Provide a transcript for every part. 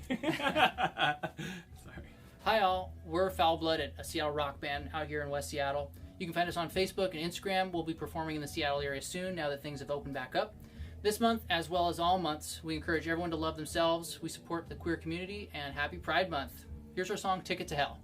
Sorry. Hi all, we're FoulBlooded, a Seattle rock band out here in West Seattle. You can find us on Facebook and Instagram. We'll be performing in the Seattle area soon now that things have opened back up. This month, as well as all months, we encourage everyone to love themselves, we support the queer community, and happy Pride Month. Here's our song, Ticket to Hell.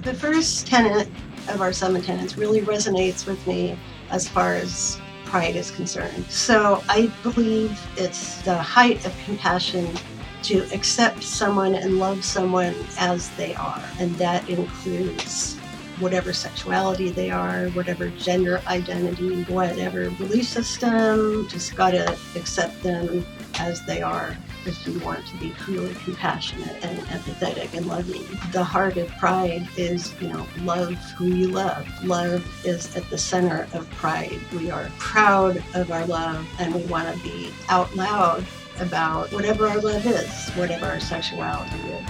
The first tenet of our 7 tenets really resonates with me as far as pride is concerned. So I believe it's the height of compassion to accept someone and love someone as they are. And that includes whatever sexuality they are, whatever gender identity, whatever belief system, just gotta accept them as they are if you want to be truly compassionate and empathetic and loving. The heart of pride is, love who you love. Love is at the center of pride. We are proud of our love and we want to be out loud about whatever our love is, whatever our sexuality is.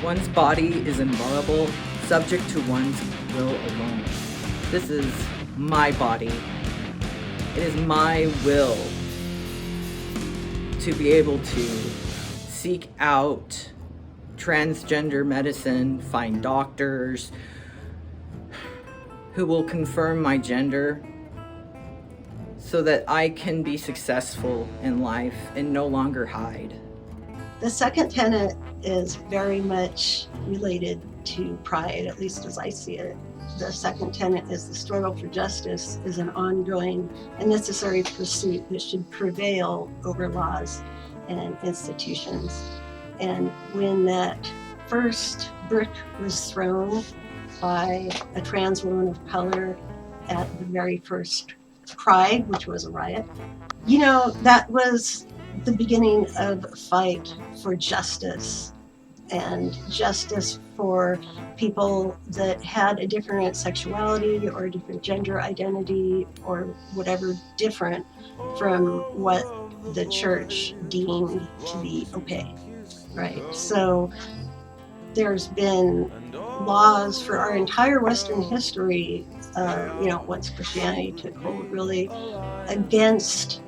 One's body is inviolable, subject to one's will alone. This is my body. It is my will to be able to seek out transgender medicine, find doctors who will confirm my gender so that I can be successful in life and no longer hide. The second tenet is very much related to pride, at least as I see it. The second tenet is the struggle for justice is an ongoing and necessary pursuit that should prevail over laws and institutions. And when that first brick was thrown by a trans woman of color at the very first Pride, which was a riot, that was the beginning of a fight for justice and justice for people that had a different sexuality or a different gender identity or whatever different from what the church deemed to be okay, right? So there's been laws for our entire Western history, once Christianity took hold, really against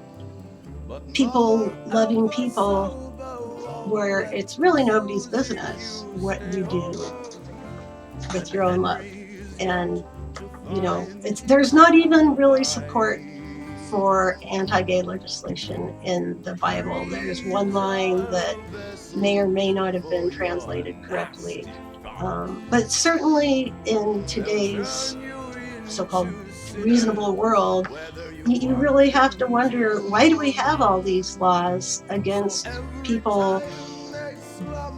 people loving people, where it's really nobody's business what you do with your own love. And, there's not even really support for anti-gay legislation in the Bible. There's one line that may or may not have been translated correctly. But certainly in today's so-called reasonable world, you really have to wonder, why do we have all these laws against people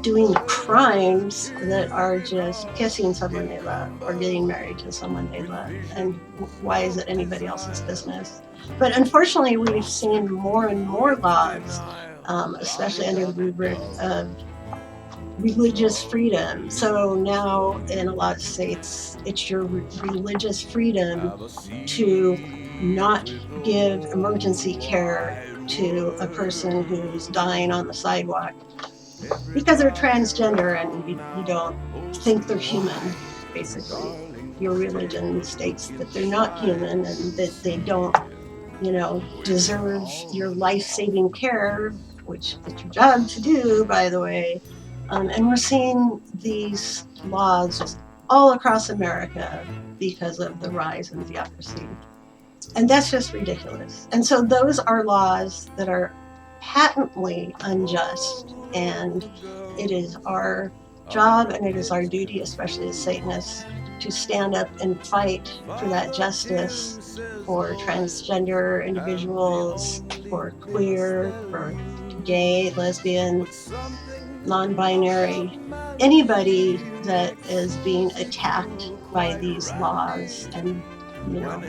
doing crimes that are just kissing someone they love or getting married to someone they love? And why is it anybody else's business? But unfortunately, we've seen more and more laws, especially under the rubric of religious freedom. So now in a lot of states, it's your religious freedom to not give emergency care to a person who's dying on the sidewalk because they're transgender and you don't think they're human, basically. Your religion states that they're not human and that they don't, deserve your life-saving care, which is your job to do, by the way. And we're seeing these laws just all across America because of the rise in theocracy. And that's just ridiculous. And so those are laws that are patently unjust. And it is our job and it is our duty, especially as Satanists, to stand up and fight for that justice for transgender individuals, for queer, for gay, lesbian, non-binary, anybody that is being attacked by these laws and,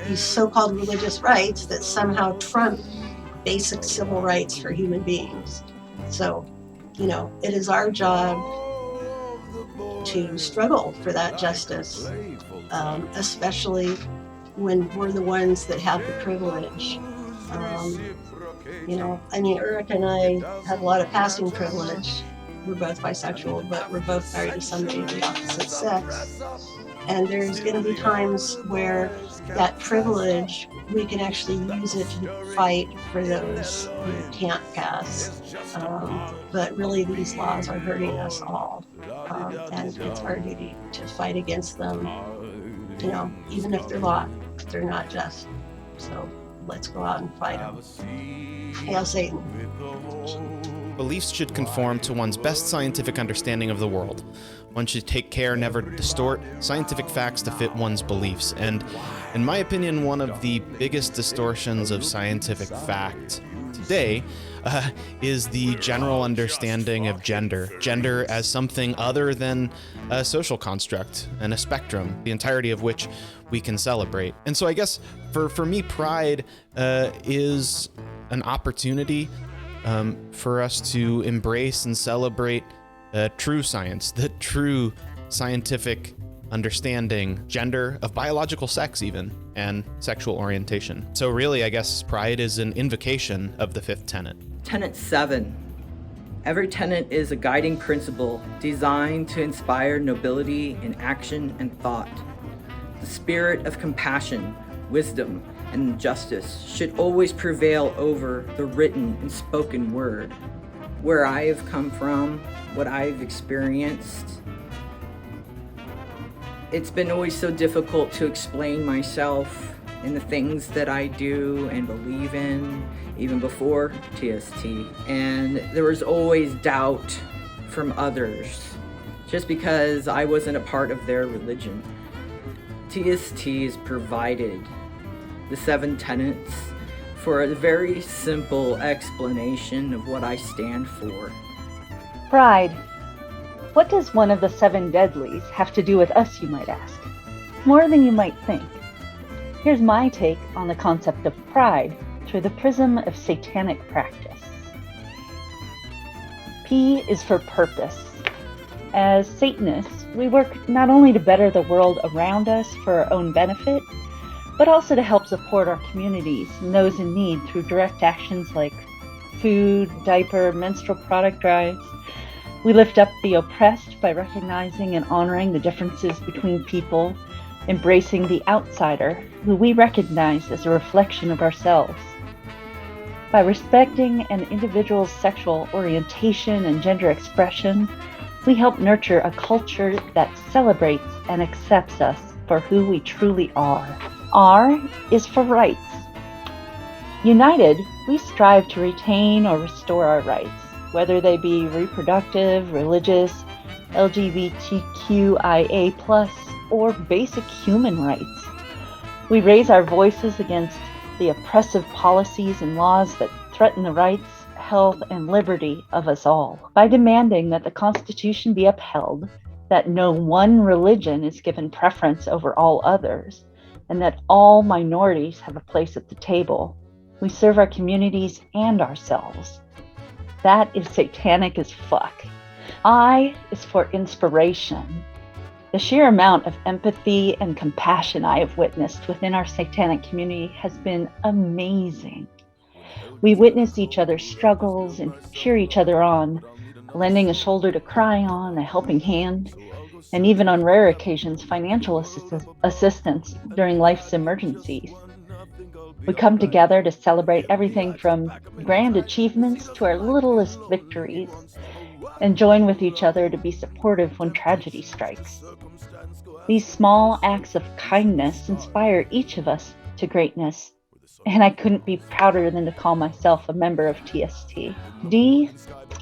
these so-called religious rights that somehow trump basic civil rights for human beings. So, it is our job to struggle for that justice, especially when we're the ones that have the privilege. Eric and I have a lot of passing privilege. We're both bisexual, but we're both married to somebody of the opposite sex. And there's going to be times where that privilege, we can actually use it to fight for those who can't pass. But really, these laws are hurting us all. And it's our duty to fight against them, even if they're not just. So let's go out and fight them. Hail Satan. Beliefs should conform to one's best scientific understanding of the world. One should take care never to distort scientific facts to fit one's beliefs. And, in my opinion, one of the biggest distortions of scientific fact today is the general understanding of gender. Gender as something other than a social construct and a spectrum, the entirety of which we can celebrate. And so I guess for me, Pride is an opportunity for us to embrace and celebrate true science, the true scientific understanding, gender, of biological sex even, and sexual orientation. So really, I guess Pride is an invocation of the fifth tenet. Tenet 7. Every tenet is a guiding principle designed to inspire nobility in action and thought. The spirit of compassion, wisdom, and justice should always prevail over the written and spoken word. Where I have come from, what I've experienced, it's been always so difficult to explain myself and the things that I do and believe in, even before TST. And there was always doubt from others, just because I wasn't a part of their religion. TST has provided the 7 tenets for a very simple explanation of what I stand for. Pride. What does one of the 7 deadlies have to do with us, you might ask? More than you might think. Here's my take on the concept of pride through the prism of satanic practice. P is for purpose. As Satanists, we work not only to better the world around us for our own benefit, but also to help support our communities and those in need through direct actions like food, diaper, menstrual product drives. We lift up the oppressed by recognizing and honoring the differences between people, embracing the outsider, who we recognize as a reflection of ourselves. By respecting an individual's sexual orientation and gender expression, we help nurture a culture that celebrates and accepts us for who we truly are. R is for rights. United, we strive to retain or restore our rights, whether they be reproductive, religious, LGBTQIA+, or basic human rights. We raise our voices against the oppressive policies and laws that threaten the rights, health, and liberty of us all, by demanding that the Constitution be upheld, that no one religion is given preference over all others, and that all minorities have a place at the table. We serve our communities and ourselves. That is satanic as fuck. I is for inspiration. The sheer amount of empathy and compassion I have witnessed within our satanic community has been amazing. We witness each other's struggles and cheer each other on, lending a shoulder to cry on, a helping hand, and even on rare occasions, financial assistance during life's emergencies. We come together to celebrate everything from grand achievements to our littlest victories, and join with each other to be supportive when tragedy strikes. These small acts of kindness inspire each of us to greatness, and I couldn't be prouder than to call myself a member of TST. D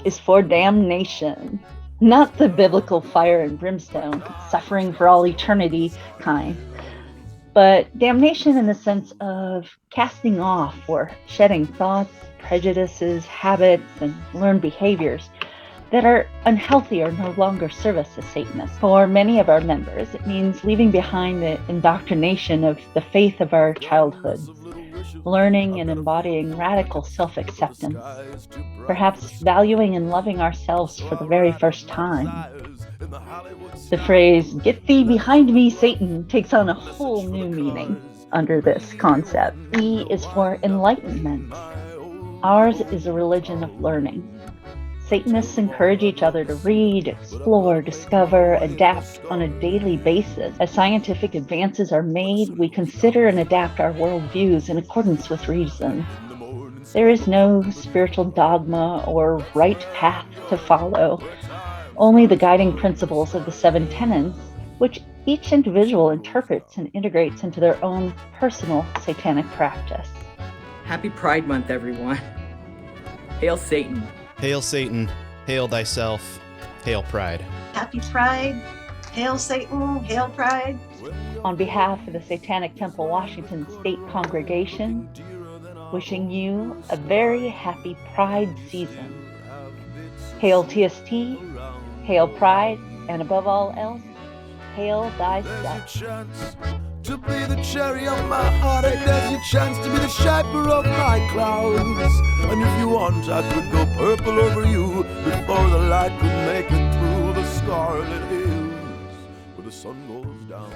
is for damnation, not the biblical fire and brimstone, suffering for all eternity kind, but damnation in the sense of casting off or shedding thoughts, prejudices, habits, and learned behaviors that are unhealthy or no longer serve us as Satanists. For many of our members, it means leaving behind the indoctrination of the faith of our childhood, learning and embodying radical self-acceptance, perhaps valuing and loving ourselves for the very first time. The phrase, "Get thee behind me, Satan," takes on a whole new meaning under this concept. E is for enlightenment. Ours is a religion of learning. Satanists encourage each other to read, explore, discover, adapt on a daily basis. As scientific advances are made, we consider and adapt our worldviews in accordance with reason. There is no spiritual dogma or right path to follow, only the guiding principles of the 7 tenets, which each individual interprets and integrates into their own personal satanic practice. Happy Pride Month, everyone. Hail Satan. Hail Satan, hail thyself, hail pride. Happy Pride. Hail Satan. Hail Pride. On behalf of the Satanic Temple Washington State Congregation, wishing you a very happy Pride season. Hail TST, hail Pride, and above all else, hail thyself. To be the cherry on my heartache, there's your chance to be the shaper of my clouds. And if you want, I could go purple over you before the light could make it through the scarlet hills where the sun goes down.